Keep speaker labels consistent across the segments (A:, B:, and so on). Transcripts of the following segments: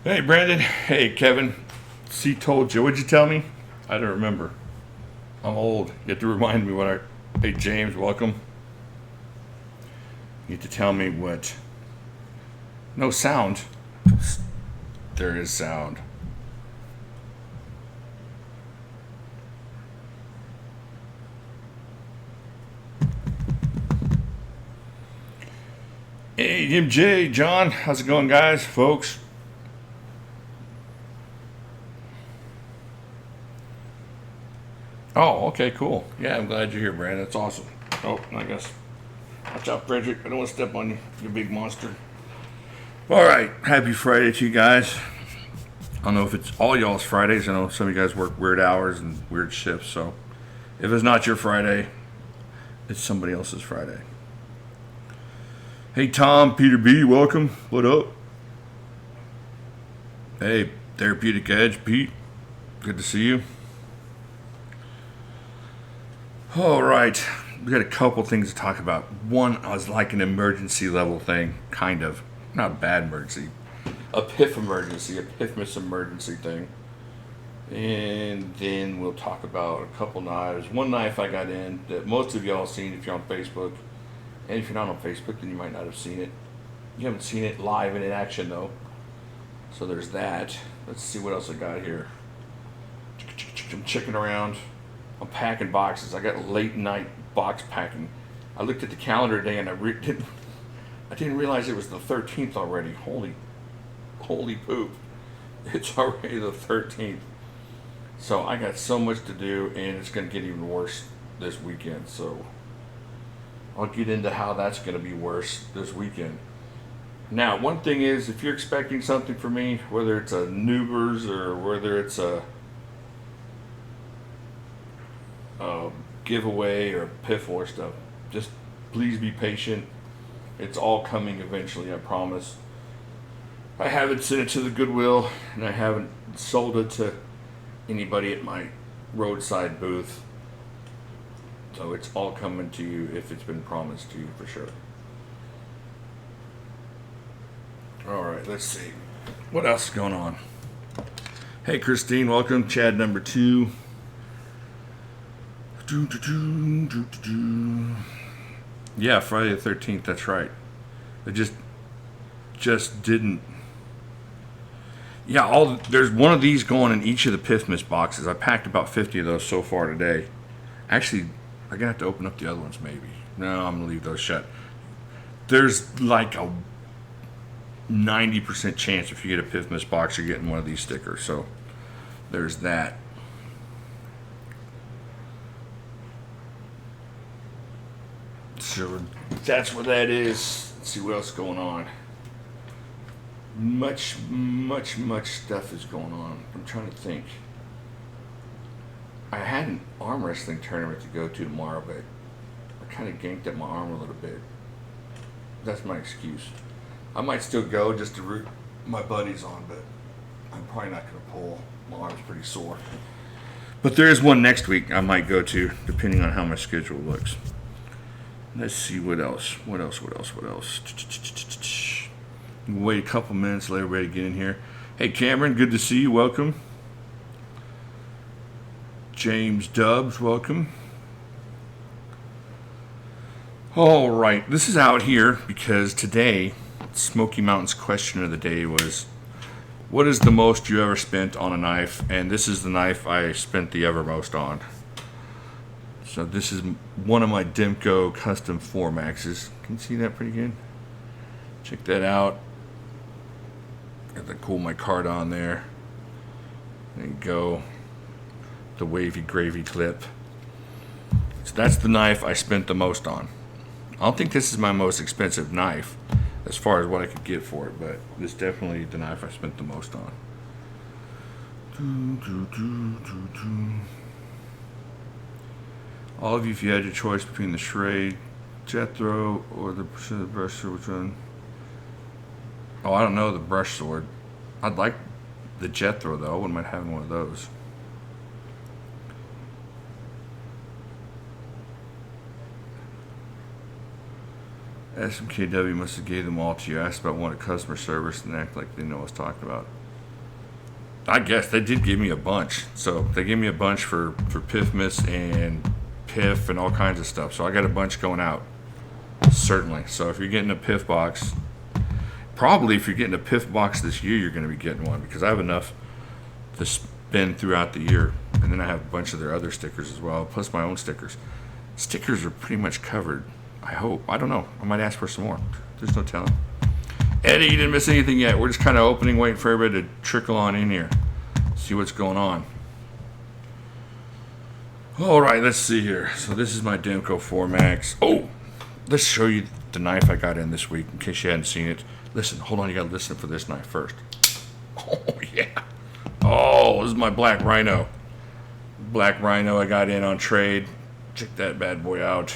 A: Hey, Brandon. Hey, Kevin. C told you. What'd you tell me? I don't remember. I'm old. You have to remind me what I. Hey, James, welcome. You have to tell me what. No sound. There is sound. Hey, MJ, John. How's it going, guys, folks? Oh, okay, cool. Yeah, I'm glad you're here, Brandon. That's awesome. Oh, I guess. Watch out, Frederick. I don't want to step on you, you big monster. All right. Happy Friday to you guys. I don't know if it's all y'all's Fridays. I know some of you guys work weird hours and weird shifts. So if it's not your Friday, it's somebody else's Friday. Hey, Tom, Peter B, welcome. What up? Hey, Therapeutic Edge, Pete. Good to see you. All right. We got a couple things to talk about. One was like an emergency level thing, kind of. Not a bad emergency. A piff emergency, a piffmas emergency thing. And then we'll talk about a couple knives. One knife I got in that most of y'all seen if you're on Facebook. And if you're not on Facebook, then you might not have seen it. You haven't seen it live and in action, though. So there's that. Let's see what else I got here. I'm checking around. I'm packing boxes. I got late night box packing. I looked at the calendar today and I didn't realize it was the 13th already. Holy poop. It's already the 13th. So I got so much to do, and it's going to get even worse this weekend. So I'll get into how that's going to be worse this weekend. Now, one thing is, if you're expecting something from me, whether it's a Nubers or whether it's a giveaway or piff or stuff, just please be patient. It's all coming eventually, I promise. I haven't sent it to the Goodwill, and I haven't sold it to anybody at my roadside booth. So it's all coming to you if it's been promised to you for sure. All right, let's see. What else is going on? Hey, Christine, welcome. Chad number 2. Yeah, Friday the 13th, that's right. It just didn't. Yeah, there's one of these going in each of the Piffmas boxes. I packed about 50 of those so far today. Actually, I'm gonna have to open up the other ones maybe. No, I'm gonna leave those shut. There's like a 90% chance if you get a Piffmas box, you're getting one of these stickers. So there's that. So that's what that is. Let's see what else is going on. Much stuff is going on. I'm trying to think. I had an arm wrestling tournament to go to tomorrow, but I kind of ganked at my arm a little bit. That's my excuse. I might still go just to root my buddies on, but I'm probably not going to pull. My arm's pretty sore. But there is one next week I might go to, depending on how my schedule looks. Let's see what else. Wait a couple minutes, let everybody get in here. Hey, Cameron, good to see you. Welcome. James Dubs, welcome. All right, this is out here because today, Smoky Mountain's question of the day was, what is the most you ever spent on a knife? And this is the knife I spent the ever most on. So this is one of my Demko custom 4Maxes. Can you see that pretty good? Check that out. Got the cool my card on there. There you go. The wavy gravy clip. So that's the knife I spent the most on. I don't think this is my most expensive knife as far as what I could get for it, but this is definitely the knife I spent the most on. All of you, if you had your choice between the Schrade Jethro or the brush sword, which one? Oh, I don't know the brush sword. I'd like the Jethro though. I wouldn't mind having one of those. SMKW must have gave them all to you. I asked about one at customer service and act like they know what I was talking about. I guess they did give me a bunch. So they gave me a bunch for Piffmas and Piff and all kinds of stuff. So I got a bunch going out. Certainly. So if you're getting a Piff box, probably if you're getting a Piff box this year, you're going to be getting one, because I have enough to spend throughout the year. And then I have a bunch of their other stickers as well, plus my own stickers. Stickers are pretty much covered, I hope. I don't know. I might ask for some more. There's no telling. Eddie, you didn't miss anything yet. We're just kind of opening, waiting for everybody to trickle on in here. See what's going on. All right, let's see here. So this is my Demco 4 Max. Oh, let's show you the knife I got in this week, in case you hadn't seen it. Listen, hold on. You got to listen for this knife first. Oh, yeah. Oh, this is my Black Rhino. Black Rhino I got in on trade. Check that bad boy out.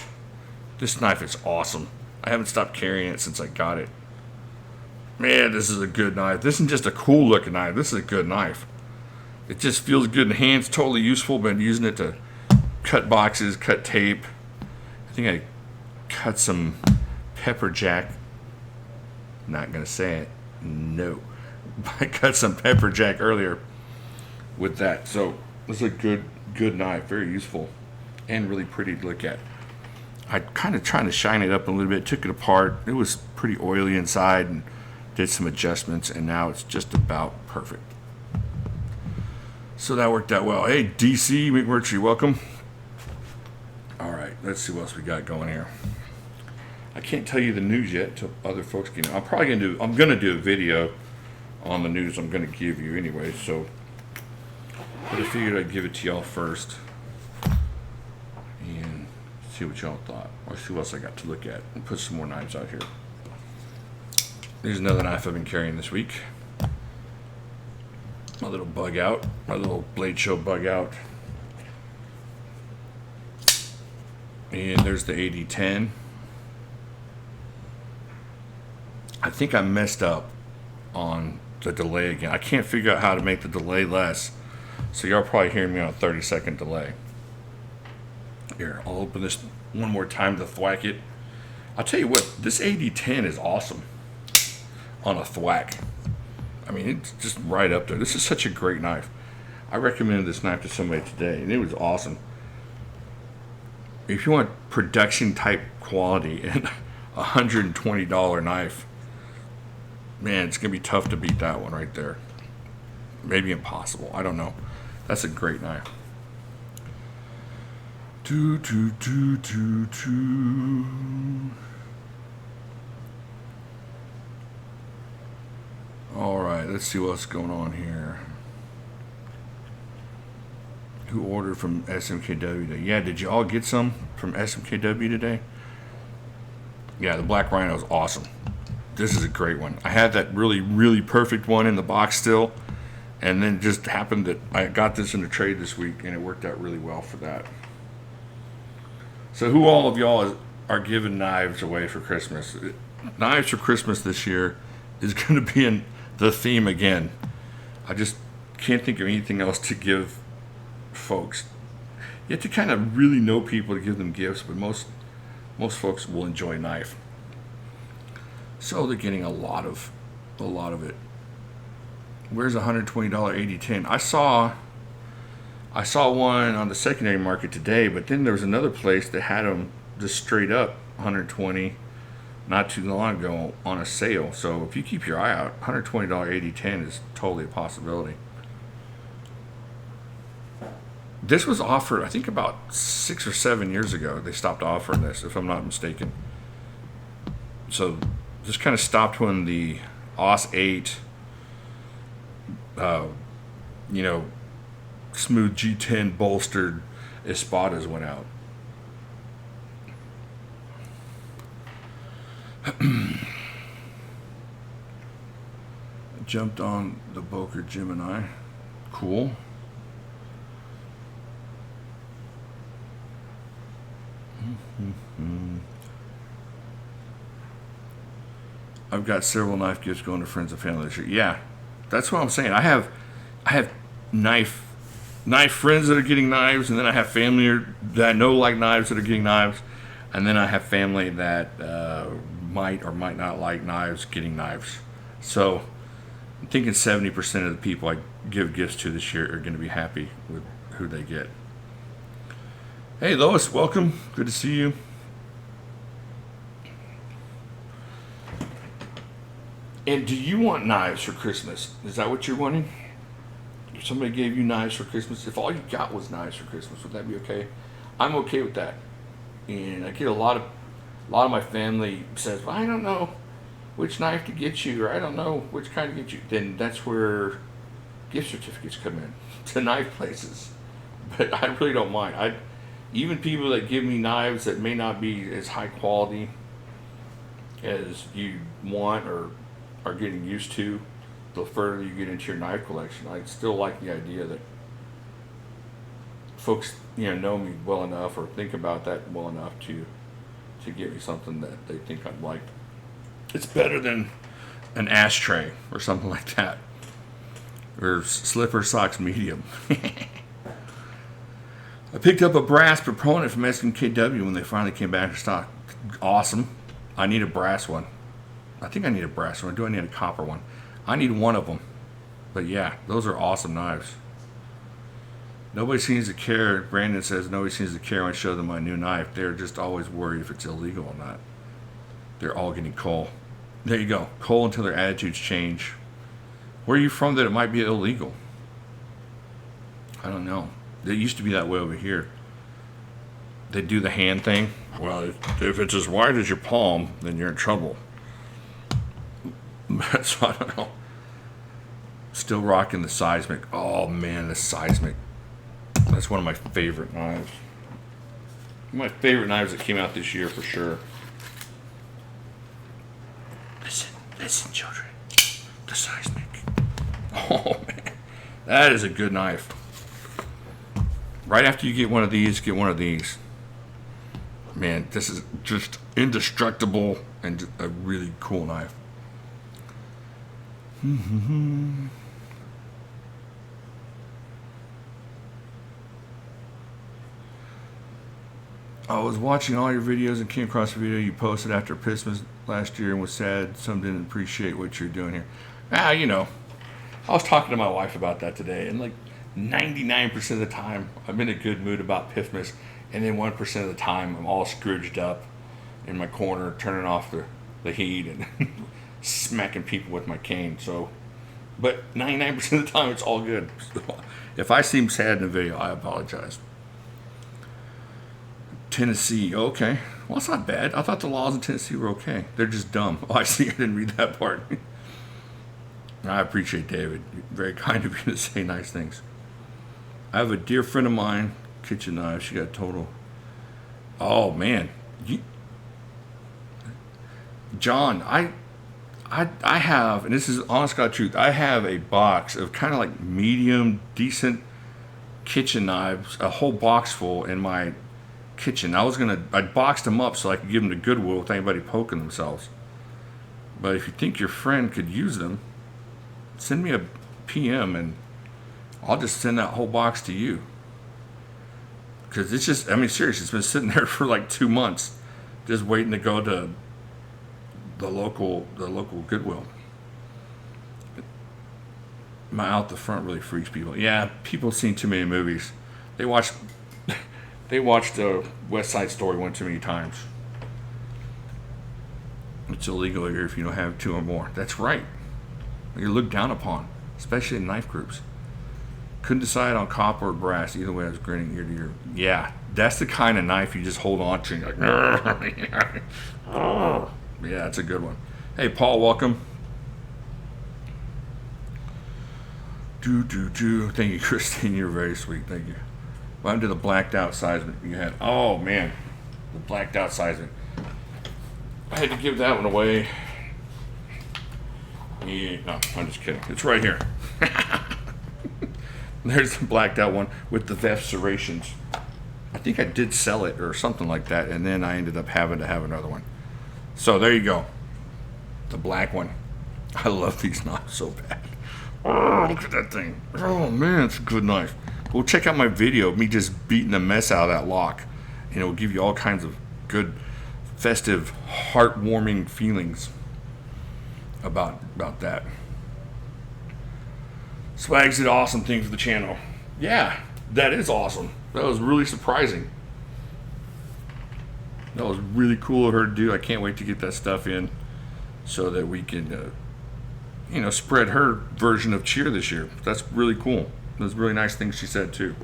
A: This knife is awesome. I haven't stopped carrying it since I got it. Man, this is a good knife. This isn't just a cool looking knife. This is a good knife. It just feels good in the hands. Totally useful. Been using it to cut boxes, cut tape. I think I cut some pepper jack. Not gonna say it. No. I cut some pepper jack earlier with that. So this is a good knife. Very useful and really pretty to look at. I kind of trying to shine it up a little bit. Took it apart. It was pretty oily inside and did some adjustments, and now it's just about perfect. So that worked out well. Hey, DC McMurtry, welcome. All right, let's see what else we got going here. I can't tell you the news yet till other folks get in. I'm gonna do a video on the news I'm gonna give you anyway. So, but I figured I'd give it to y'all first and see what y'all thought, or see what else I got to look at, and put some more knives out here. Here's another knife I've been carrying this week. My little bug out, my little Blade Show bug out. And there's the AD10. I think I messed up on the delay again. I can't figure out how to make the delay less. So y'all probably hearing me on a 30-second delay. Here, I'll open this one more time to thwack it. I'll tell you what, this AD10 is awesome on a thwack. I mean, it's just right up there. This is such a great knife. I recommended this knife to somebody today, and it was awesome. If you want production type quality and a $120 knife, man, it's gonna be tough to beat that one right there. Maybe impossible. I don't know. That's a great knife. All right, let's see what's going on here. Who ordered from SMKW today? Yeah, did you all get some from SMKW today? Yeah, the Black Rhino is awesome. This is a great one. I had that really, really perfect one in the box still, and then it just happened that I got this in a trade this week, and it worked out really well for that. So who all of y'all are giving knives away for Christmas? Knives for Christmas this year is going to be in the theme again. I just can't think of anything else to give folks. You have to kind of really know people to give them gifts, but most folks will enjoy a knife. So they're getting a lot of it. Where's a $120 AD10? I saw one on the secondary market today, but then there was another place that had them just straight up 120 not too long ago on a sale. So if you keep your eye out, $120 AD10 is totally a possibility. This was offered, I think, about 6 or 7 years ago. They stopped offering this, if I'm not mistaken. So just kind of stopped when the AUS 8, smooth G10 bolstered Espadas went out. Jumped on the Boker Gemini. Cool. I've got several knife gifts going to friends and family this year. Yeah, that's what I'm saying. I have knife friends that are getting knives, and then I have family that I know like knives that are getting knives, and then I have family that might or might not like knives getting knives. So I'm thinking 70% of the people I give gifts to this year are going to be happy with who they get. Hey Lois, welcome. Good to see you. And do you want knives for Christmas? Is that what you're wanting? If somebody gave you knives for Christmas, if all you got was knives for Christmas, would that be okay? I'm okay with that. And I get a lot of my family says, well, I don't know which knife to get you, or I don't know which kind to get you. Then that's where gift certificates come in to knife places. But I really don't mind. Even people that give me knives that may not be as high quality as you want or are getting used to, the further you get into your knife collection, I still like the idea that folks, know me well enough or think about that well enough to give me something that they think I'd like. It's better than an ashtray or something like that, or slipper socks medium. I picked up a brass proponent from SMKW when they finally came back in stock. Awesome. I need a brass one. I think I need a brass one. Do I need a copper one? I need one of them. But yeah, those are awesome knives. Nobody seems to care. Brandon says nobody seems to care when I show them my new knife. They're just always worried if it's illegal or not. They're all getting coal. There you go. Coal until their attitudes change. Where are you from that it might be illegal? I don't know. It used to be that way over here. They do the hand thing. Well, if it's as wide as your palm, then you're in trouble. So I don't know. Still rocking the seismic. Oh man, the seismic. That's one of my favorite knives. My favorite knives that came out this year for sure. Listen, children. The seismic. Oh man, that is a good knife. Right after you get one of these, get one of these. Man, this is just indestructible and a really cool knife. I was watching all your videos and came across a video you posted after Christmas last year and was sad some didn't appreciate what you're doing here. I was talking to my wife about that today, and like 99% of the time I'm in a good mood about Pifmas, and then 1% of the time I'm all scrooged up in my corner turning off the heat and smacking people with my cane. So, but 99% of the time it's all good. So, if I seem sad in the video, I apologize. Tennessee, okay. Well, it's not bad. I thought the laws in Tennessee were okay. They're just dumb. Oh, I see. I didn't read that part. I appreciate David. Very kind of you to say nice things. I have a dear friend of mine, kitchen knife. She got total. Oh man, John, I have, and this is honest God truth. I have a box of kind of like medium, decent kitchen knives, a whole box full in my kitchen. I boxed them up so I could give them to Goodwill with anybody poking themselves. But if you think your friend could use them, send me a PM and I'll just send that whole box to you. Because it's just, seriously, it's been sitting there for like 2 months, just waiting to go to the local Goodwill. My out the front really freaks people. Yeah, people have seen too many movies. They watched West Side Story one too many times. It's illegal here if you don't have 2 or more. That's right. You're looked down upon, especially in knife groups. Couldn't decide on copper or brass. Either way, I was grinning ear to ear. Yeah, that's the kind of knife you just hold on to and you're like, yeah, that's a good one. Hey, Paul, welcome. Thank you, Christine. You're very sweet. Thank you. Well, I'm to the blacked out seismic you had. Oh, man. The blacked out seismic. I had to give that one away. Yeah, no, I'm just kidding. It's right here. There's the blacked out one with the VEF serrations. I think I did sell it or something like that, and then I ended up having to have another one. So there you go. The black one. I love these knives so bad. Oh, look at that thing. Oh, man, it's a good knife. Well, check out my video of me just beating the mess out of that lock. And it will give you all kinds of good, festive, heartwarming feelings about that. Swags did awesome thing for the channel. Yeah, that is awesome. That was really surprising. That was really cool of her to do. I can't wait to get that stuff in so that we can, spread her version of cheer this year. That's really cool. Those really nice things she said too.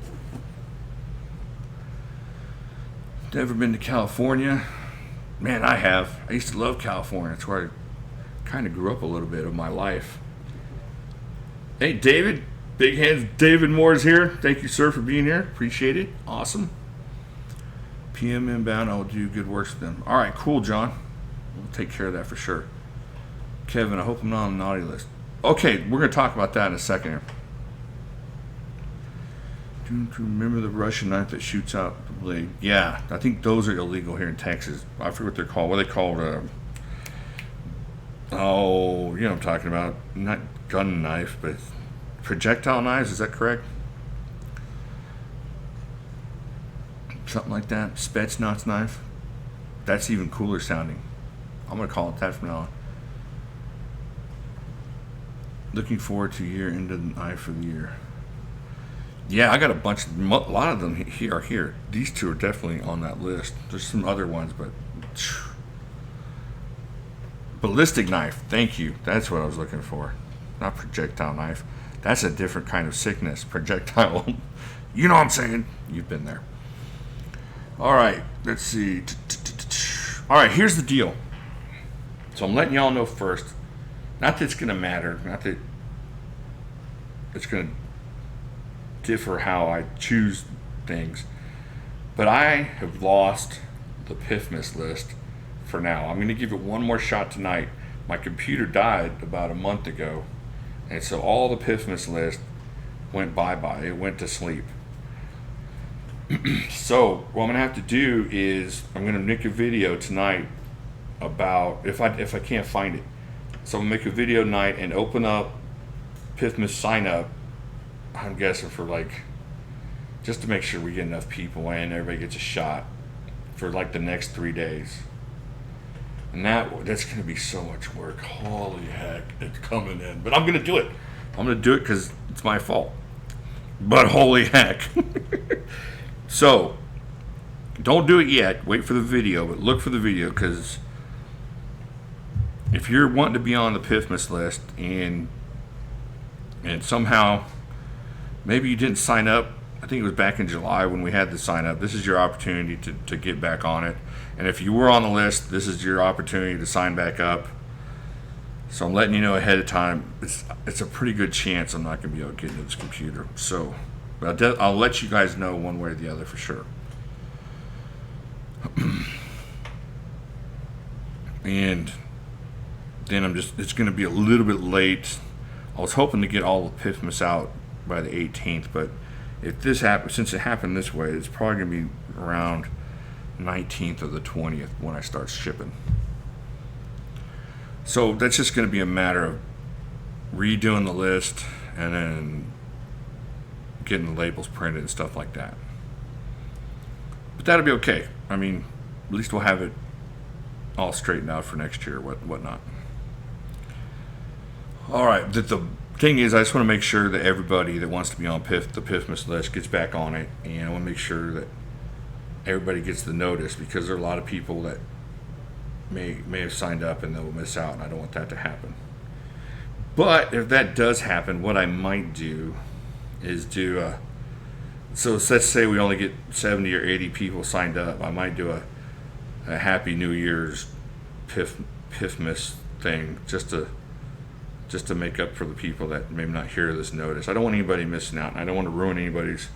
A: Never been to California. Man, I have. I used to love California. It's where I kind of grew up a little bit of my life. Hey, David. Big Hands David Moore's here. Thank you, sir, for being here. Appreciate it. Awesome. PM inbound. I'll do good works with them. All right, cool, John. We'll take care of that for sure. Kevin, I hope I'm not on the naughty list. Okay, we're going to talk about that in a second here. Do you remember the Russian knife that shoots out the blade? Yeah, I think those are illegal here in Texas. I forget what they're called. What are they called? You know what I'm talking about. Not gun knife, but projectile knives. Is that correct? Something like that. Spetsnaz knife. That's even cooler sounding. I'm going to call it that from now on. Looking forward to year into the knife of the year. Yeah, I got a lot of them are here. These two are definitely on that list. There's some other ones, but ballistic knife. Thank you. That's what I was looking for. Not projectile knife. That's a different kind of sickness. Projectile. You know what I'm saying? You've been there. All right. Let's see. All right. Here's the deal. So I'm letting y'all know first. Not that it's going to matter. Not that it's going to differ how I choose things, but I have lost the Pifmas list for now. I'm going to give it one more shot tonight. My computer died about a month ago, and so all the Pifmas list went bye-bye. It went to sleep. So what I'm going to have to do is I'm going to make a video tonight about if I can't find it. So I'm going to make a video tonight and open up Pifmas sign up. I'm guessing for just to make sure we get enough people in, everybody gets a shot for the next 3 days. And that's going to be so much work. Holy heck, it's coming in. But I'm going to do it. I'm going to do it because it's my fault. But holy heck. So, don't do it yet. Wait for the video, but look for the video because if you're wanting to be on the Pifmas list and somehow maybe you didn't sign up, I think it was back in July when we had the sign up, this is your opportunity to get back on it. And if you were on the list, this is your opportunity to sign back up. So I'm letting you know ahead of time, it's a pretty good chance I'm not going to be able to get into this computer. So, but I'll let you guys know one way or the other for sure. And then it's going to be a little bit late. I was hoping to get all the Pifmas out by the 18th, but if this happens, since it happened this way, it's probably going to be around 19th or the 20th when I start shipping. So that's just going to be a matter of redoing the list and then getting the labels printed and stuff like that. But that'll be okay. I mean, at least we'll have it all straightened out for next year, whatnot. All right, the thing is, I just want to make sure that everybody that wants to be on the Pifmas list gets back on it, and I want to make sure that everybody gets the notice because there are a lot of people that may have signed up and they'll miss out, and I don't want that to happen. But if that does happen, what I might do is so let's say we only get 70 or 80 people signed up. I might do a Happy New Year's Pifmas thing just to make up for the people that may not hear this notice. I don't want anybody missing out, and I don't want to ruin anybody's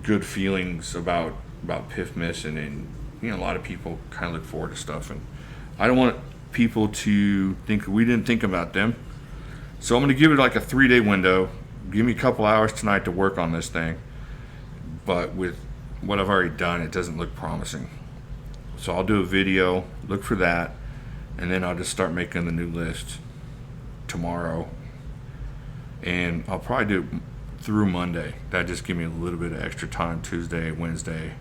A: good feelings about Pifmas, and a lot of people kind of look forward to stuff, and I don't want people to think we didn't think about them. So I'm going to give it a 3-day window. Give me a couple hours tonight to work on this thing, but with what I've already done, it doesn't look promising. So I'll do a video, look for that, and then I'll just start making the new list tomorrow, and I'll probably do it through Monday. That just give me a little bit of extra time, Tuesday, Wednesday,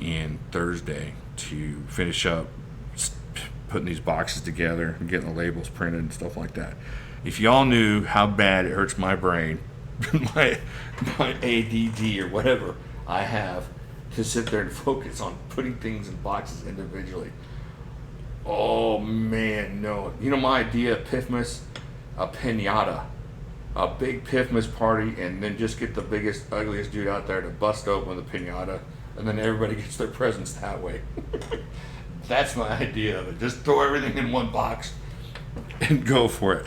A: and Thursday, to finish up putting these boxes together and getting the labels printed and stuff like that. If y'all knew how bad it hurts my brain, my ADD or whatever I have, to sit there and focus on putting things in boxes individually. Oh man, no. You know my idea of Pifmas? A piñata. A big Pifmas party, and then just get the biggest, ugliest dude out there to bust open the piñata, and then everybody gets their presents that way. That's my idea of it. Just throw everything in one box and go for it.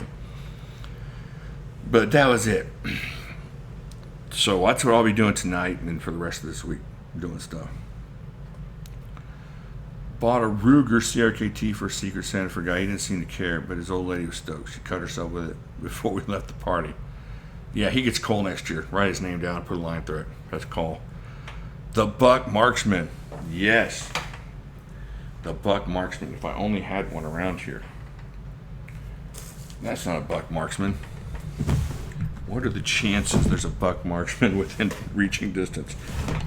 A: But that was it. So that's what I'll be doing tonight and for the rest of this week, doing stuff. Bought a Ruger CRKT for Secret Santa for a guy. He didn't seem to care, but his old lady was stoked. She cut herself with it before we left the party. Yeah, he gets coal next year. Write his name down, put a line through it. That's coal. The Buck Marksman. Yes. The Buck Marksman. If I only had one around here. That's not a Buck Marksman. What are the chances there's a Buck Marksman within reaching distance?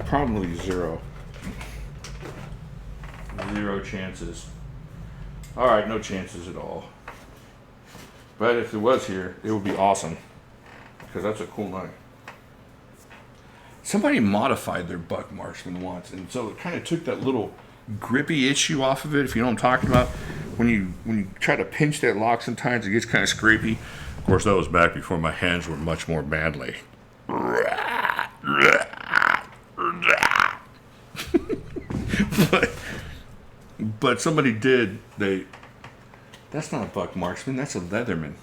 A: Probably zero. 0 chances. Alright, no chances at all. But if it was here, it would be awesome. Because that's a cool knife. Somebody modified their Buck Marksman once, and so it kind of took that little grippy issue off of it, if you know what I'm talking about. When you try to pinch that lock sometimes, it gets kind of scrapey. Of course, that was back before my hands were much more manly. But somebody did, that's not a Buck Marksman, that's a Leatherman.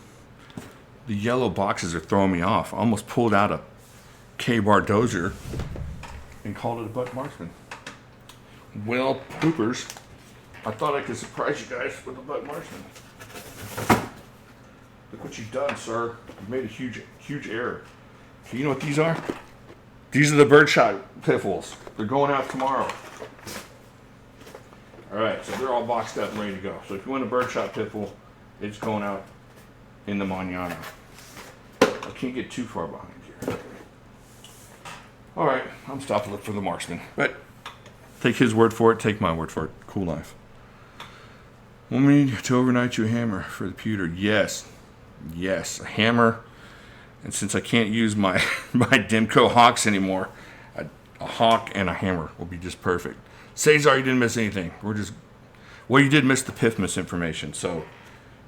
A: The yellow boxes are throwing me off. I almost pulled out a K-bar dozer and called it a Buck Marksman. Well, poopers, I thought I could surprise you guys with a Buck Marksman. Look what you've done, sir. You made a huge error. So you know what these are? These are the birdshot piffles. They're going out tomorrow. Alright, so they're all boxed up and ready to go. So if you want a birdshot piffle, it's going out in the mañana. I can't get too far behind here. Alright, I'm stopping to look for the marksman. But take his word for it, take my word for it. Cool knife. Want me to overnight you a hammer for the pewter? Yes. Yes, a hammer. And since I can't use my Demco Hawks anymore, a hawk and a hammer will be just perfect. Cesar, you didn't miss anything. Well, you did miss the Pifmas information, so,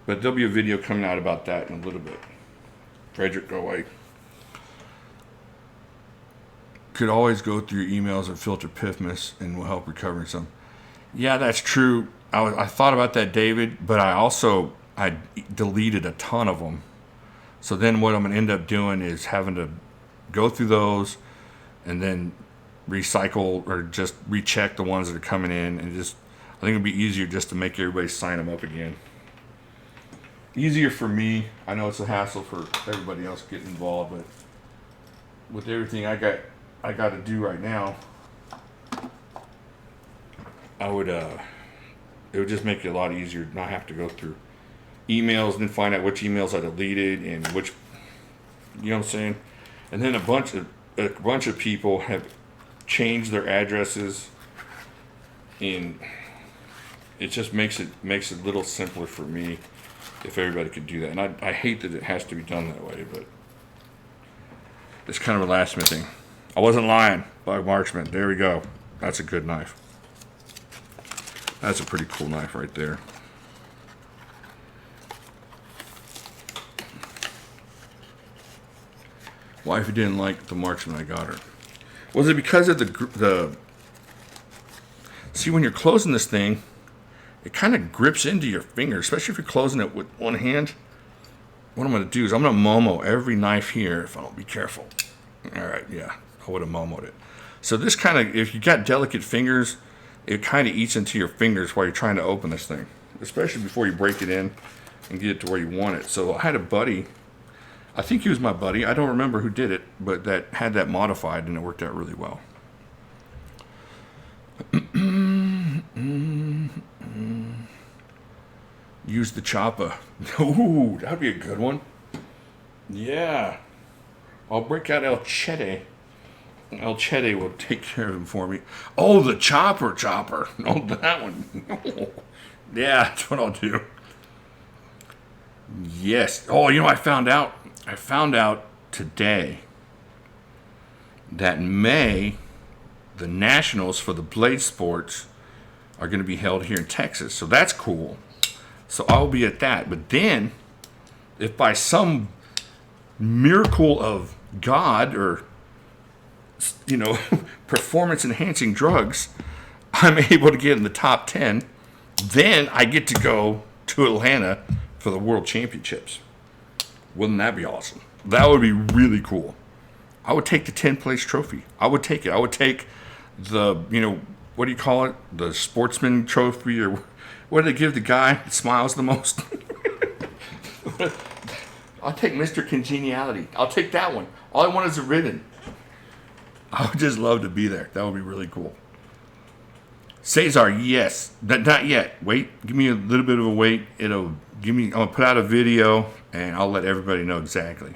A: but there'll be a video coming out about that in a little bit. Frederick, go away. Could always go through your emails and filter Pifmas, and will help recovering some. Yeah, that's true. I thought about that, David, but I deleted a ton of them. So then what I'm going to end up doing is having to go through those and then recycle or just recheck the ones that are coming in, and just I think it'd be easier just to make everybody sign them up again. Easier for me. I know it's a hassle for everybody else getting involved, but with everything I got to do right now, it would just make it a lot easier to not have to go through emails and then find out which emails I deleted and which, you know what I'm saying? And then a bunch of people have changed their addresses, and it just makes it a little simpler for me if everybody could do that. And I hate that it has to be done that way, but it's kind of a last minute thing. I wasn't lying. Buck Marksman. There we go. That's a good knife. That's a pretty cool knife right there. Wife didn't like the Marksman I got her. Was it because of the see, when you're closing this thing, it kind of grips into your finger, especially if you're closing it with one hand. What I'm going to do is I'm going to Momo every knife here if I don't be careful. All right, yeah, I would have Momoed it. So this kind of, if you got delicate fingers, it kind of eats into your fingers while you're trying to open this thing, especially before you break it in and get it to where you want it. So I had a buddy, I think he was my buddy, I don't remember who did it, but that had that modified and it worked out really well. Use the chopper. Ooh, that'd be a good one. Yeah. I'll break out El Chete. El Chete will take care of him for me. Oh, the chopper. Oh, that one. Yeah, that's what I'll do. Yes. Oh, you know, I found out. I found out today that in May, the nationals for the blade sports are going to be held here in Texas. So that's cool. So I'll be at that. But then, if by some miracle of God or, you know, performance enhancing drugs, I'm able to get in the top 10, then I get to go to Atlanta for the World Championships. Wouldn't that be awesome? That would be really cool. I would take the 10th place trophy. I would take it. I would take the, you know, what do you call it? The sportsman trophy, or what do they give the guy that smiles the most? I'll take Mr. Congeniality. I'll take that one. All I want is a ribbon. I would just love to be there. That would be really cool. Cesar, yes. Not yet. Wait. Give me a little bit of a wait. I'm gonna put out a video and I'll let everybody know exactly.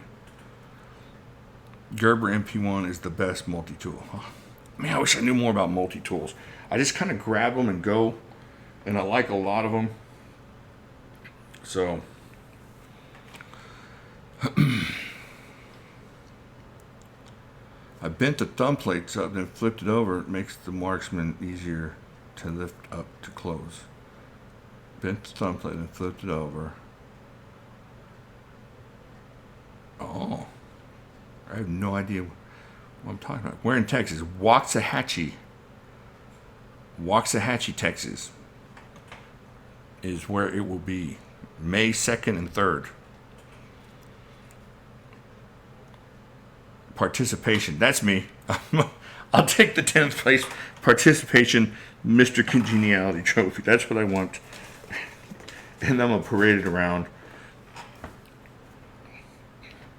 A: Gerber MP1 is the best multi-tool. Oh, man, I wish I knew more about multi-tools. I just kind of grab them and go, and I like a lot of them. So, I bent the thumb plates up and flipped it over. It makes the marksman easier to lift up to close. Bent the thumb plate and flipped it over. Oh, I have no idea what I'm talking about. We're in Texas. Waxahachie, Texas is where it will be. May 2nd and 3rd. Participation. That's me. I'll take the 10th place participation Mr. Congeniality trophy. That's what I want. And I'm going to parade it around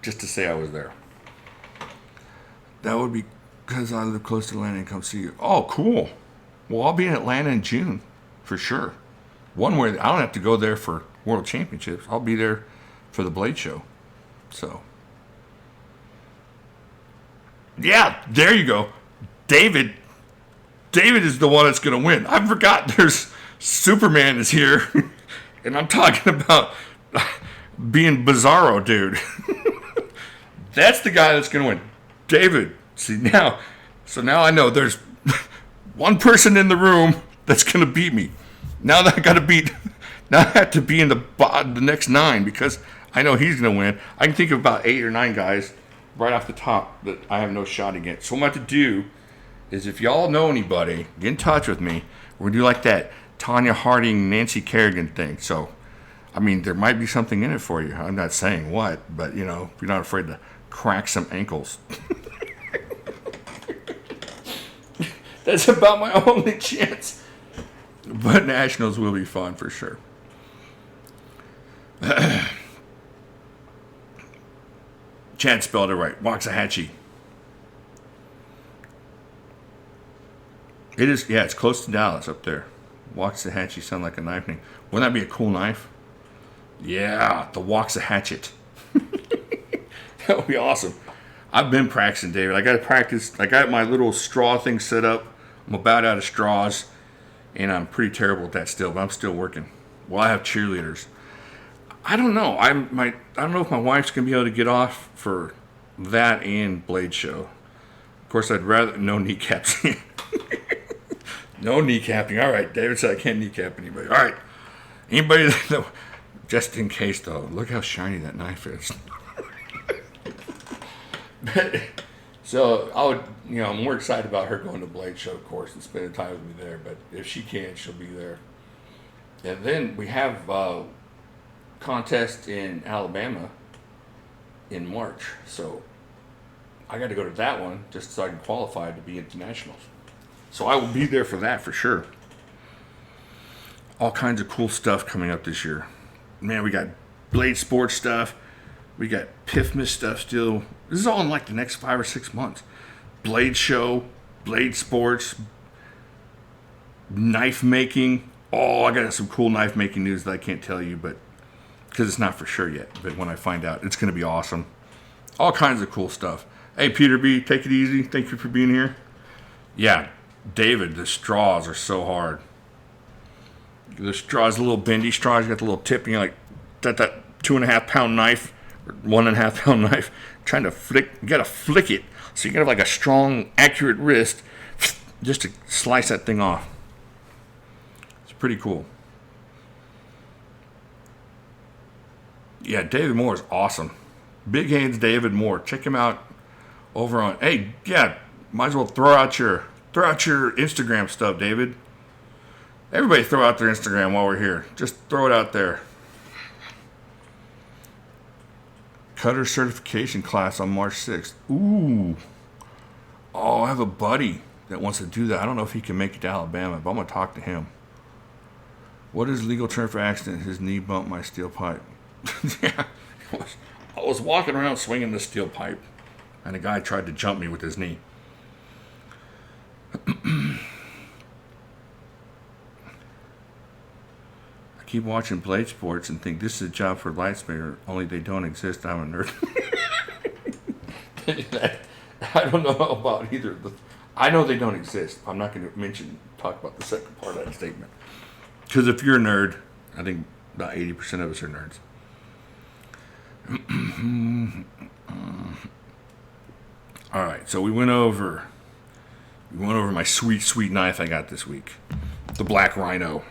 A: just to say I was there. That would be because I live close to Atlanta and come see you. Oh, cool. Well, I'll be in Atlanta in June for sure. One way, I don't have to go there for World Championships. I'll be there for the Blade Show. So, yeah, there you go. David is the one that's going to win. I forgot there's Superman is here. And I'm talking about being Bizarro, dude. That's the guy that's going to win. David. See, now I know there's one person in the room that's going to beat me. Now I have to be in the next 9 because I know he's going to win. I can think of about 8 or 9 guys right off the top that I have no shot against. So what I'm about to do is, if y'all know anybody, get in touch with me. We're going to do like that Tanya Harding, Nancy Kerrigan thing. So, I mean, there might be something in it for you. I'm not saying what, but, you know, if you're not afraid to crack some ankles. That's about my only chance. But nationals will be fun for sure. Chad spelled it right. Waxahachie. It is, yeah, it's close to Dallas up there. Waxahachie sound like a knife name. Wouldn't that be a cool knife? Yeah, the Waxahachie. That would be awesome. I've been practicing, David. I got to practice. I got my little straw thing set up. I'm about out of straws, and I'm pretty terrible at that still, but I'm still working. Well, I have cheerleaders. I don't know. I don't know if my wife's gonna be able to get off for that and Blade Show. Of course, I'd rather no kneecaps. No kneecapping. All right, David said I can't kneecap anybody. All right, anybody that, just in case though. Look how shiny that knife is. So I would, you know, I'm more excited about her going to Blade Show, of course, and spending time with me there. But if she can, she'll be there. And then we have contest in Alabama in March, so I got to go to that one just so I can qualify to be internationals. So I will be there for that for sure. All kinds of cool stuff coming up this year. Man, we got Blade Sports stuff. We got Piffmas stuff still. This is all in like the next 5 or 6 months. Blade Show, Blade Sports, knife making. Oh, I got some cool knife making news that I can't tell you, but because it's not for sure yet. But when I find out, it's going to be awesome. All kinds of cool stuff. Hey, Peter B, take it easy. Thank you for being here. Yeah, David, the straws are so hard. The straws, a little bendy straws. You got the little tip, and you're like, that. 2.5 pound knife, or 1.5 pound knife, trying to flick. You gotta flick it so you gotta have like a strong, accurate wrist just to slice that thing off. It's pretty cool. Yeah, David Moore is awesome. Big Hands David Moore. Check him out over on. Hey, yeah, might as well throw out your Instagram stuff, David. Everybody throw out their Instagram while we're here. Just throw it out there. Cutter certification class on March 6th. Ooh. Oh, I have a buddy that wants to do that. I don't know if he can make it to Alabama, but I'm going to talk to him. What is legal term for accident? His knee bumped my steel pipe. Yeah. I was walking around swinging the steel pipe, and a guy tried to jump me with his knee. I keep watching Blade Sports and think this is a job for Lightspeeder, only they don't exist. I'm a nerd. I don't know about either of the. I know they don't exist. I'm not going to talk about the second part of that statement. Because if you're a nerd, I think about 80% of us are nerds. All right, so we went over my sweet knife I got this week, the Black Rhino.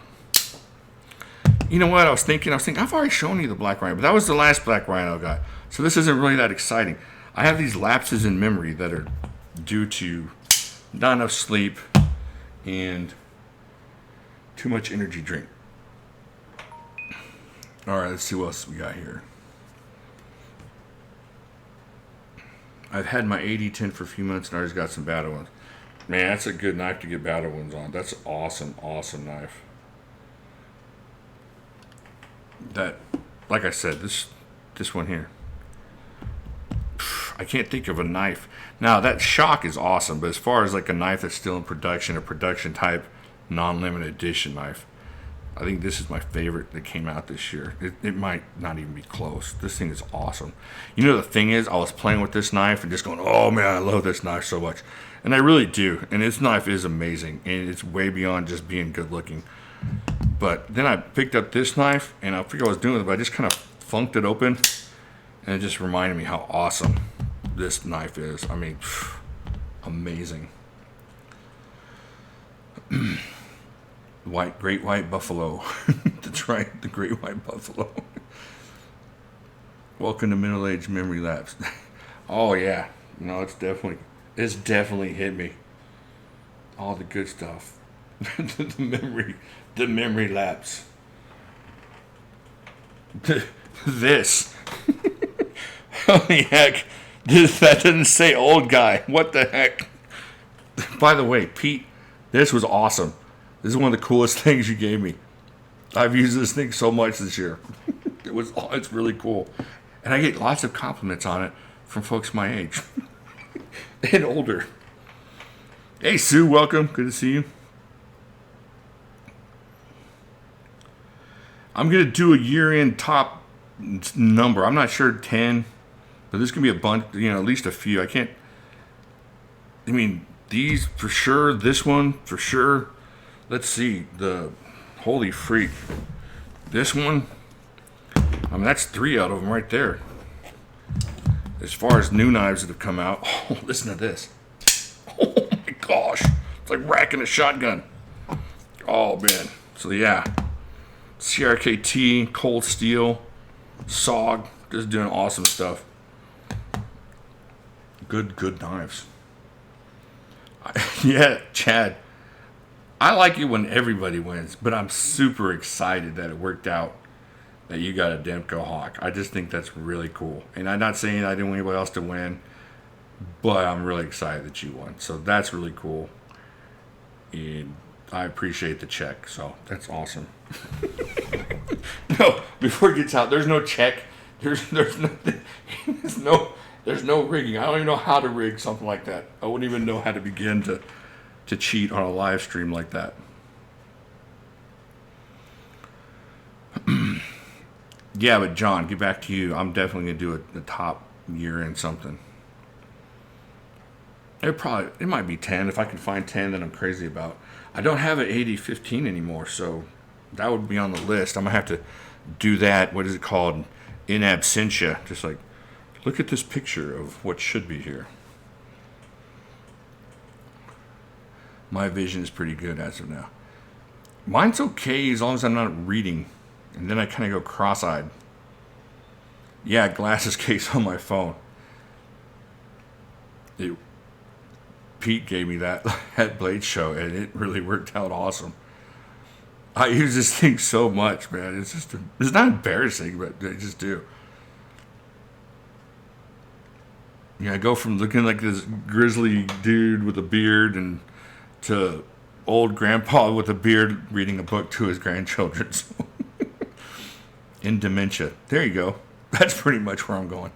A: You know what I was thinking? I've already shown you the Black Rhino, but that was the last Black Rhino I got. So this isn't really that exciting. I have these lapses in memory that are due to not enough sleep and too much energy drink. All right, let's see what else we got here. I've had my 80-10 for a few months and I just got some battle ones. Man, that's a good knife to get battle ones on. That's awesome knife. That, like I said, this one here. I can't think of a knife. Now, that shock is awesome, but as far as like a knife that's still in production, a production type, non-limited edition knife, I think this is my favorite that came out this year. It might not even be close. This thing is awesome. You know, the thing is, I was playing with this knife and just going, oh man, I love this knife so much. And I really do. And this knife is amazing. And it's way beyond just being good looking. But then I picked up this knife and I forget what I was doing with it, but I just kind of funked it open. And it just reminded me how awesome this knife is. I mean, amazing. Great White Buffalo. That's right, the Great White Buffalo. Welcome to Middle Age Memory Lapse. Oh yeah, no, it's definitely hit me. All the good stuff. the memory lapse. This. Holy heck, that didn't say old guy. What the heck? By the way, Pete, this was awesome. This is one of the coolest things you gave me. I've used this thing so much this year. It's really cool. And I get lots of compliments on it from folks my age and older. Hey, Sue, welcome. Good to see you. I'm going to do a year-end top number. I'm not sure 10, but there's going to be a bunch, at least a few. These for sure, this one for sure. Let's see, holy freak. This one, that's 3 out of them right there. As far as new knives that have come out, oh, listen to this. Oh my gosh, it's like racking a shotgun. Oh man, so yeah. CRKT, Cold Steel, SOG, just doing awesome stuff. Good knives. Yeah, Chad. I like it when everybody wins, but I'm super excited that it worked out that you got a Demko Hawk. I just think that's really cool. And I'm not saying I didn't want anybody else to win, but I'm really excited that you won. So that's really cool. And I appreciate the check. So that's awesome. No, before it gets out, there's no check. There's nothing. There's no rigging. I don't even know how to rig something like that. I wouldn't even know how to begin to cheat on a live stream like that. Yeah, but John, get back to you. I'm definitely going to do a top year in something. It might be 10. If I can find 10 that I'm crazy about. I don't have an 80-15 anymore, so that would be on the list. I'm going to have to do that. What is it called? in absentia, just like, look at this picture of what should be here. My vision is pretty good as of now. Mine's okay as long as I'm not reading. And then I kind of go cross-eyed. Yeah, glasses case on my phone. Pete gave me that at Blade Show, and it really worked out awesome. I use this thing so much, man. It's not embarrassing, but I just do. Yeah, I go from looking like this grizzly dude with a beard and to old grandpa with a beard reading a book to his grandchildren. In dementia. There you go. That's pretty much where I'm going.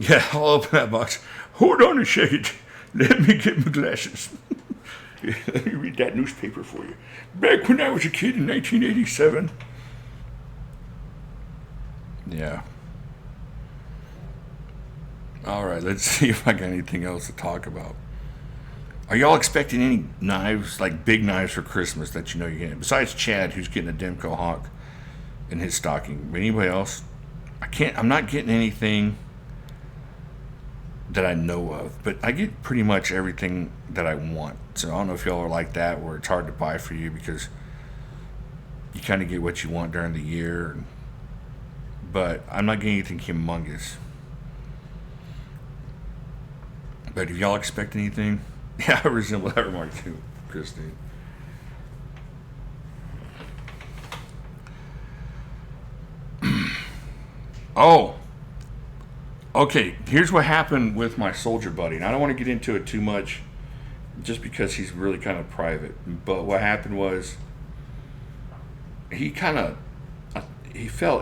A: Yeah, I'll open that box. Hold on a second. Let me get my glasses. Let me read that newspaper for you. Back when I was a kid in 1987. Yeah. All right, let's see if I got anything else to talk about. Are y'all expecting any knives, like big knives for Christmas that you know you're getting? Besides Chad, who's getting a Demko Hawk in his stocking. Anybody else? I'm not getting anything that I know of, but I get pretty much everything that I want. So I don't know if y'all are like that, where it's hard to buy for you because you kind of get what you want during the year. But I'm not getting anything humongous. But if y'all expect anything, yeah, I resemble that remark too, Christine. Oh, okay, here's what happened with my soldier buddy. And I don't want to get into it too much just because he's really kind of private. But what happened was he fell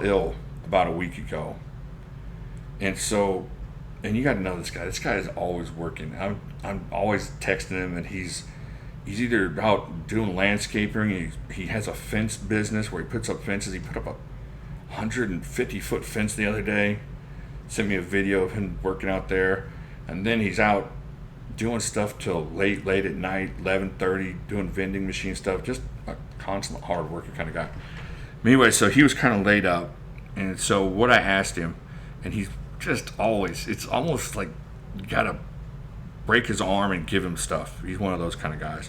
A: ill about a week ago. And you got to know this guy. This guy is always working. I'm always texting him, and he's either out doing landscaping. He has a fence business where he puts up fences. He put up a 150-foot fence the other day. Sent me a video of him working out there, and then he's out doing stuff till late at night, 11:30, doing vending machine stuff. Just a constant hard working kind of guy. Anyway, so he was kind of laid up, and so what I asked him, and he's just always, it's almost like you gotta break his arm and give him stuff. He's one of those kind of guys.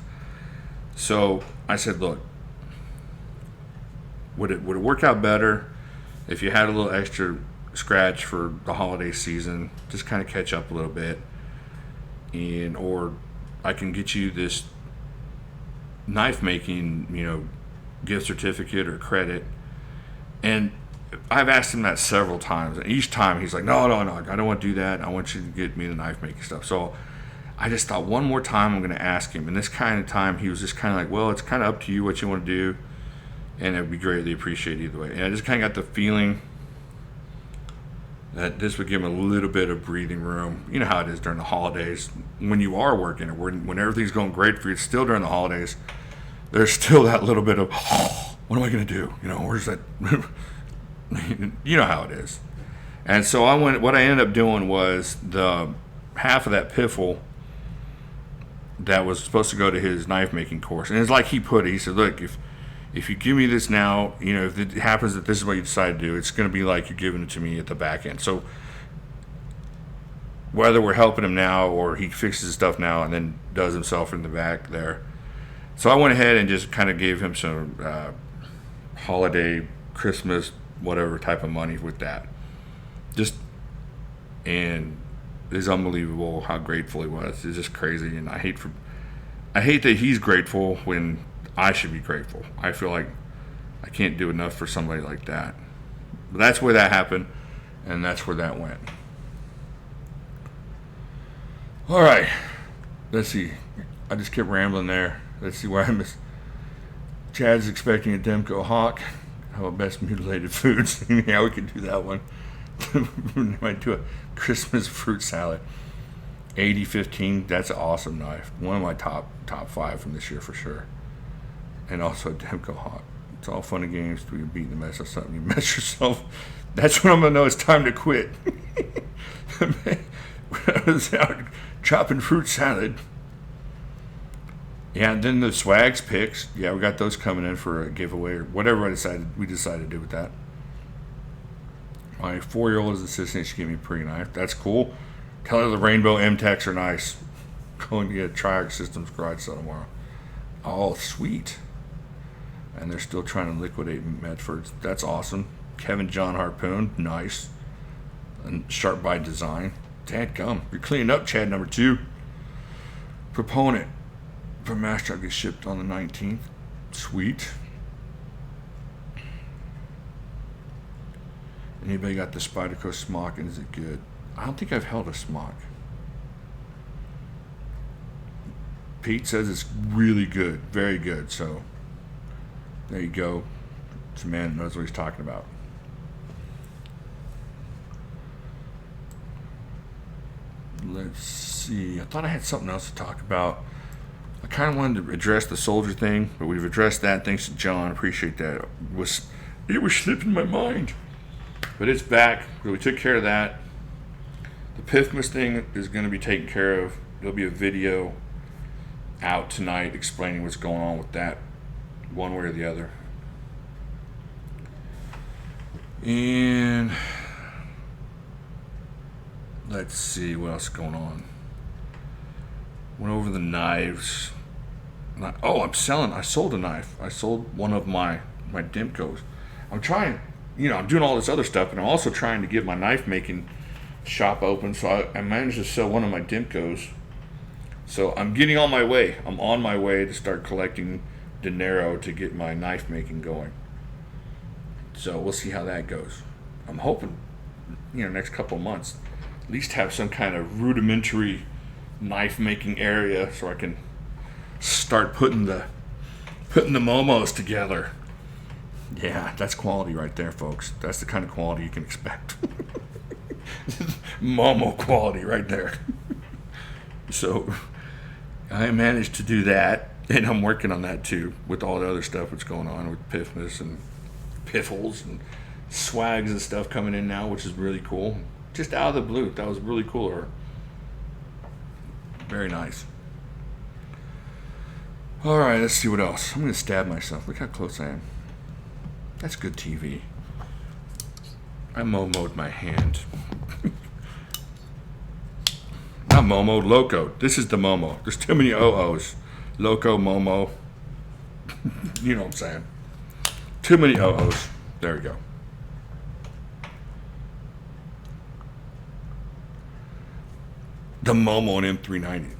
A: So I said, look, would it work out better if you had a little extra scratch for the holiday season, just kind of catch up a little bit, or I can get you this knife making, gift certificate or credit. And I've asked him that several times, and each time he's like, no, I don't want to do that. I want you to get me the knife making stuff. So I just thought one more time I'm going to ask him. And this kind of time he was just kind of like, well, it's kind of up to you what you want to do, and it would be greatly appreciated either way. And I just kind of got the feeling that this would give him a little bit of breathing room. You know how it is during the holidays when you are working, or when everything's going great for you. Still during the holidays, there's still that little bit of, what am I going to do? Where's that? You know how it is. And so what I ended up doing was the half of that piffle that was supposed to go to his knife making course. And it's like he put it, he said, look, if you give me this now, if it happens that this is what you decide to do, it's going to be like you're giving it to me at the back end. So whether we're helping him now or he fixes his stuff now and then does himself in the back there. So I went ahead and just kind of gave him some holiday, Christmas, whatever type of money with that. And it's unbelievable how grateful he was. It's just crazy, and I hate that he's grateful when I should be grateful. I feel like I can't do enough for somebody like that. But that's where that happened, and that's where that went. All right, let's see. I just kept rambling there. Let's see where I missed. Chad's expecting a Demko Hawk. How about best mutilated foods? Yeah, we could do that one. We might do a Christmas fruit salad. 80-15. That's an awesome knife. One of my top 5 from this year for sure. And also a Demko Hawk. It's all fun and games till you're beating the mess of something. You mess yourself. That's when I'm gonna know it's time to quit. When I was out chopping fruit salad. Yeah, and then the swags picks. Yeah, we got those coming in for a giveaway or whatever we decided to do with that. My 4-year-old is insisting she give me a pre-knife. That's cool. Tell her the Rainbow M-Techs are nice. Going to get a Triarch Systems garage sale tomorrow. Oh, sweet. And they're still trying to liquidate Medfords. That's awesome. Kevin John Harpoon, nice. And Sharp by Design. Dadgum. You're cleaning up, Chad number 2. Proponent from Master gets shipped on the 19th. Sweet. Anybody got the Spyderco smock, and is it good? I don't think I've held a smock. Pete says it's really good, very good. So there you go. It's a man that knows what he's talking about. Let's see. I thought I had something else to talk about. I kind of wanted to address the soldier thing, but we've addressed that. Thanks to John. Appreciate that. It was slipping my mind. But it's back. We took care of that. The Pifmas thing is going to be taken care of. There'll be a video out tonight explaining what's going on with that, one way or the other. And let's see what else is going on. Went over the knives. Oh, I sold a knife. I sold one of my Dimcos. I'm trying, I'm doing all this other stuff, and I'm also trying to get my knife making shop open. So I managed to sell one of my Dimcos. So I'm getting on my way. I'm on my way to start collecting dinero to get my knife making going. So we'll see how that goes. I'm hoping, next couple of months, at least have some kind of rudimentary knife making area so I can start putting the momos together. Yeah, that's quality right there, folks. That's the kind of quality you can expect. Momo quality right there. So I managed to do that, and I'm working on that too with all the other stuff that's going on with Pifmas and Piffles and swags and stuff coming in now, which is really cool. Just out of the blue. That was really cool of her. Very nice. Alright, let's see what else. I'm going to stab myself. Look how close I am. That's good TV. I Momo'd my hand. Not Momo, Loco. This is the Momo. There's too many OOs. Loco, Momo. You know what I'm saying. Too many OOs. There we go. The Momo and M390.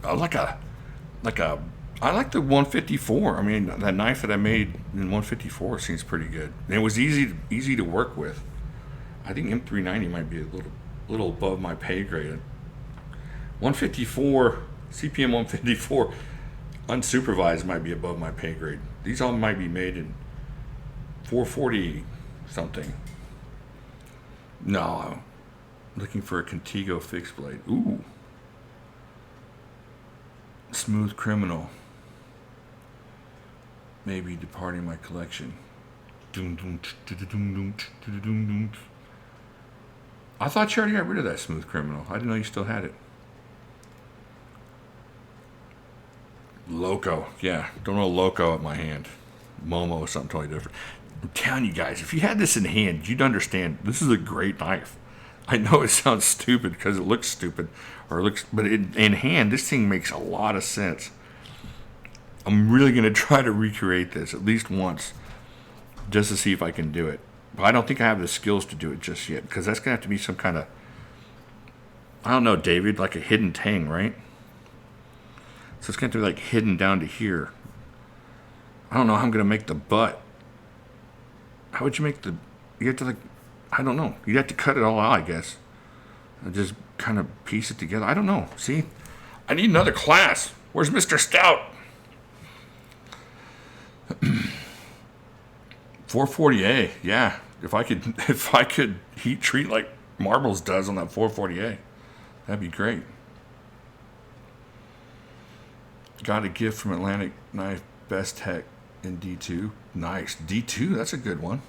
A: I like the 154. I mean, that knife that I made in 154 seems pretty good. And it was easy to work with. I think M390 might be a little above my pay grade. 154, CPM 154, unsupervised might be above my pay grade. These all might be made in 440 something. No, I'm looking for a Contigo fixed blade. Ooh. Smooth Criminal. Maybe departing my collection. I thought you already got rid of that Smooth Criminal. I didn't know you still had it. Loco. Yeah, don't know Loco at my hand. Momo is something totally different. I'm telling you guys, if you had this in hand, you'd understand. This is a great knife. I know it sounds stupid because it looks stupid, but in hand, this thing makes a lot of sense. I'm really going to try to recreate this at least once, just to see if I can do it. But I don't think I have the skills to do it just yet, because that's going to have to be some kind of, I don't know, David, like a hidden tang, right? So it's going to have to be like hidden down to here. I don't know how I'm going to make the butt. How would you make you have to I don't know. You'd have to cut it all out, I guess. And just kind of piece it together. I don't know. See? I need another class. Where's Mr. Stout? 440A. Yeah. If I could heat treat like Marbles does on that 440A, that'd be great. Got a gift from Atlantic Knife Best Tech in D2. Nice. D2, that's a good one.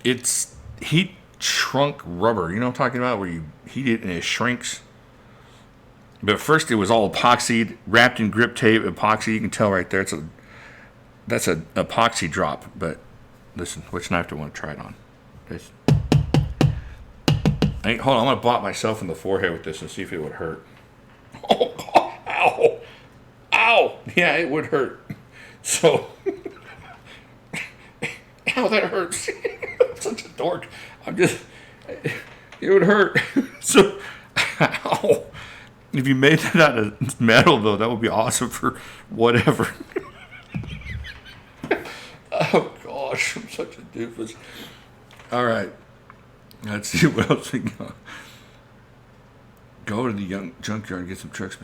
A: It's heat shrunk rubber. You know what I'm talking about? Where you heat it and it shrinks. But first it was all epoxied, wrapped in grip tape, epoxy. You can tell right there. That's an epoxy drop. But listen, which knife do I want to try it on? This. Hey, hold on, I'm gonna bop myself in the forehead with this and see if it would hurt. Oh, God, ow, ow! Yeah, it would hurt. So, ow, that hurts. I'm such a dork. It would hurt. So, ow. If you made that out of metal, though, that would be awesome for whatever. Oh, gosh, I'm such a doofus. All right. Let's see what else we got. Go to the junkyard and get some trucks.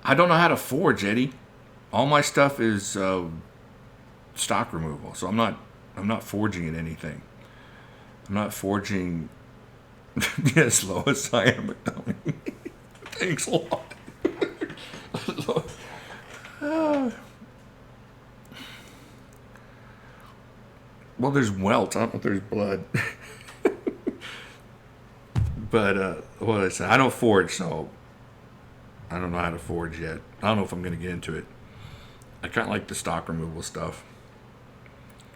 A: I don't know how to forge, Eddie. All my stuff is stock removal, so I'm not forging in anything. I'm not forging. Yes, Lois, I am. Thanks a lot. Well, there's welts. I don't know if there's blood. But what did I say? I don't forge, so I don't know how to forge yet. I don't know if I'm going to get into it. I kind of like the stock removal stuff.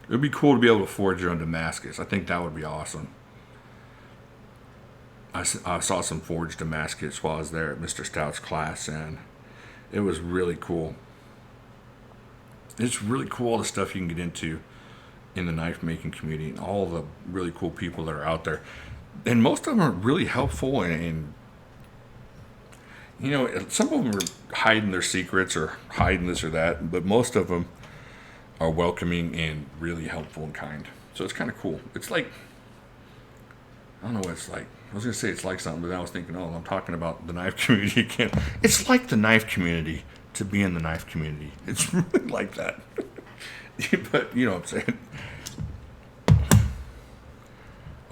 A: It would be cool to be able to forge your own Damascus. I think that would be awesome. I saw some forged Damascus while I was there at Mr. Stout's class, and it was really cool. It's really cool, all the stuff you can get into in the knife making community and all the really cool people that are out there. And most of them are really helpful, and you know, some of them are hiding their secrets or hiding this or that, but most of them are welcoming and really helpful and kind. So it's kind of cool. It's like, I don't know what it's like. I was going to say it's like something, but then I was thinking, oh, I'm talking about the knife community again. It's like the knife community to be in the knife community. It's really like that. But you know what I'm saying.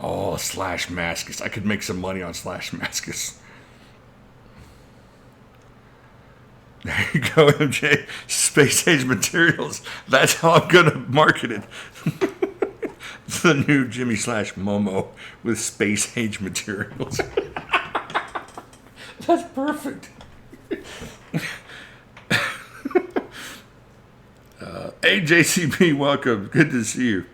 A: Oh, Slash Mascus. I could make some money on Slash Mascus. There you go, MJ. Space Age Materials. That's how I'm going to market it. The new Jimislash Momo with Space Age Materials. That's perfect. Hey, JCB, welcome. Good to see you.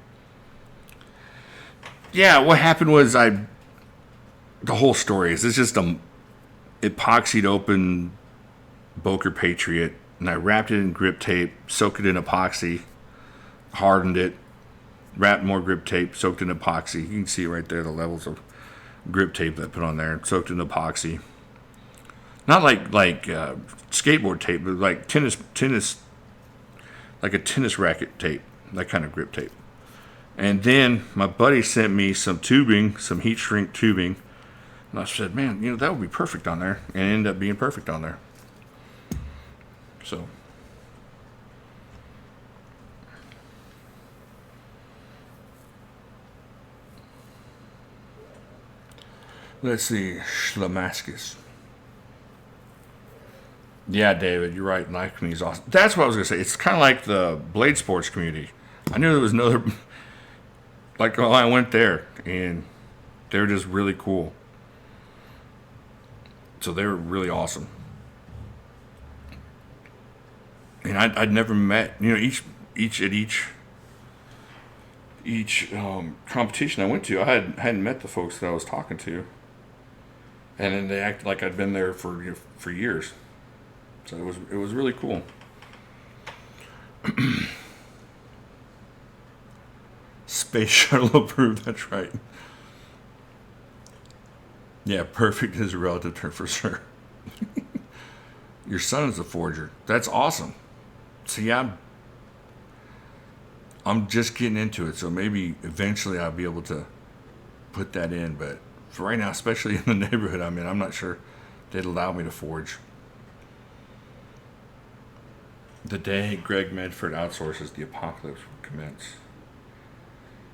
A: Yeah, what happened was the whole story is it's just a epoxied open Boker Patriot, and I wrapped it in grip tape, soaked it in epoxy, hardened it, wrapped more grip tape, soaked in epoxy. You can see right there the levels of grip tape that I put on there, soaked in epoxy. Not like skateboard tape, but like tennis, like a tennis racket tape, that kind of grip tape. And then my buddy sent me some tubing, some heat shrink tubing, and I said, man, you know, that would be perfect on there, and it ended up being perfect on there. So, let's see, Schlamascus. Yeah, David, you're right. Knife community is awesome. That's what I was going to say. It's kind of like the blade sports community. I knew there was another, like, oh, I went there, and they were just really cool. So they were really awesome. And I'd never met, you know, each competition I went to, I hadn't met the folks that I was talking to, and then they acted like I'd been there for years. So it was really cool. Space shuttle approved. That's right. Yeah, perfect is a relative term for sure. Your son is a forger. That's awesome. See, I'm just getting into it, so maybe eventually I'll be able to put that in. But for right now, especially in the neighborhood I'm in, I'm not sure they'd allow me to forge. The day Greg Medford outsources, the apocalypse will commence.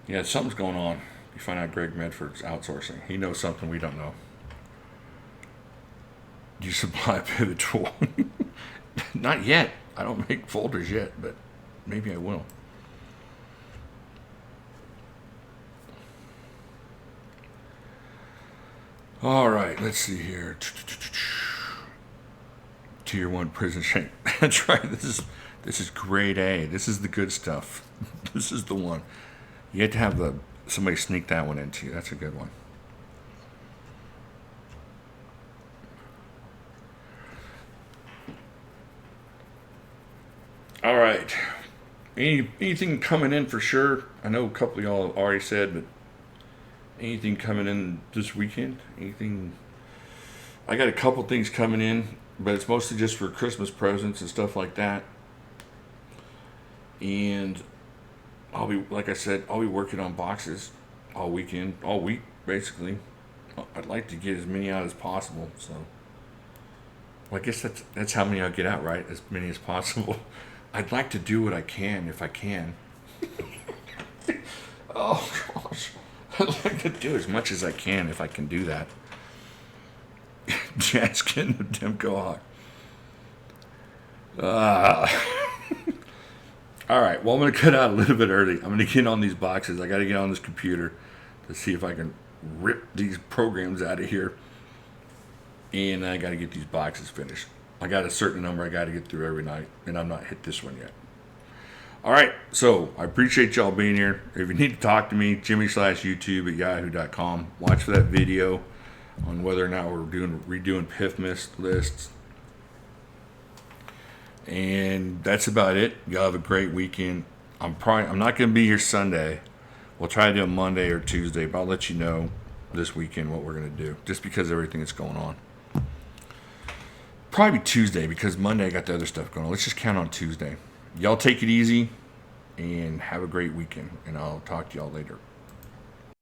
A: Yeah, something's going on. You find out Greg Medford's outsourcing. He knows something we don't know. Do you supply a pivot tool? Not yet. I don't make folders yet, but maybe I will. All right, let's see here. Tier 1 prison shape. That's right. This is grade A. This is the good stuff. This is the one. You have to have somebody sneak that one into you. That's a good one. All right. Anything coming in for sure? I know a couple of y'all already said, but anything coming in this weekend? Anything? I got a couple things coming in, but it's mostly just for Christmas presents and stuff like that. And I'll be, like I said, I'll be working on boxes all weekend, all week, basically. I'd like to get as many out as possible, so. Well, I guess that's how many I'll get out, right? As many as possible. I'd like to do what I can if I can. Oh, gosh. I'd like to do as much as I can if I can do that. Jaskin the Demko Hawk. All right, well, I'm going to cut out a little bit early. I'm going to get on these boxes. I got to get on this computer to see if I can rip these programs out of here. And I got to get these boxes finished. I got a certain number I got to get through every night, and I'm not hit this one yet. All right, so I appreciate y'all being here. If you need to talk to me, jimislashyoutube at yahoo.com. Watch for that video on whether or not we're redoing PIF lists. And that's about it. Y'all have a great weekend. I'm not going to be here Sunday. We'll try to do it Monday or Tuesday, but I'll let you know this weekend what we're going to do, just because of everything that's going on. Probably Tuesday, because Monday I got the other stuff going on. Let's just count on Tuesday. Y'all take it easy and have a great weekend, and I'll talk to y'all later.